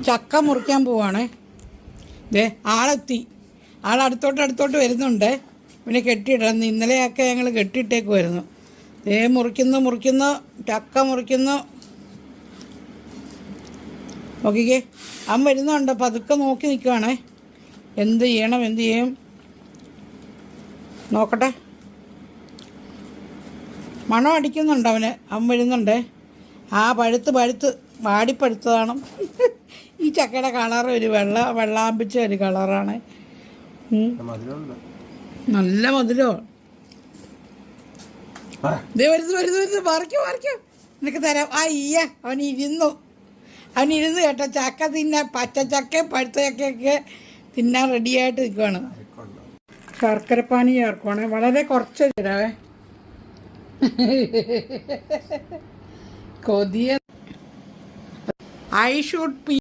ചക്ക മുറിക്കാൻ പോവാണേ. ദേ ആളെത്തി. ആളടുത്തോട്ട് വരുന്നുണ്ട്. പിന്നെ കെട്ടിയിടണം. ഇന്നലെയൊക്കെ ഞങ്ങൾ കെട്ടിയിട്ടേക്കുമായിരുന്നു. ദേ മുറിക്കുന്നു, ചക്ക മുറിക്കുന്നു. നോക്കിക്കേ, അവൻ വരുന്നുണ്ട്. പതുക്കെ നോക്കി നിൽക്കുവാണേ. എന്ത് ചെയ്യും നോക്കട്ടെ. മണം അടിക്കുന്നുണ്ട് അവൻ വരുന്നുണ്ട്. ആ പഴുത്ത് വാടിപ്പഴുത്തതാണ്. ഈ ചക്കയുടെ കളർ ഒരു വെള്ളാമ്പിച്ച ഒരു കളറാണ്. നല്ല മധുരോ. ദേ വരുന്നു. പറിക്കോ നിനക്ക് തരാം. അയ്യ അവനിരുന്നു കേട്ടോ. ചക്ക തിന്നാൻ, പച്ചച്ചക്ക പഴുത്ത ചക്കയൊക്കെ തിന്നാൻ റെഡിയായിട്ട് നിൽക്കുവാണ്. ശർക്കരപ്പാനി ചേർക്കുവാണ്. വളരെ കുറച്ച് തരാവേ. കൊതിയ. I should be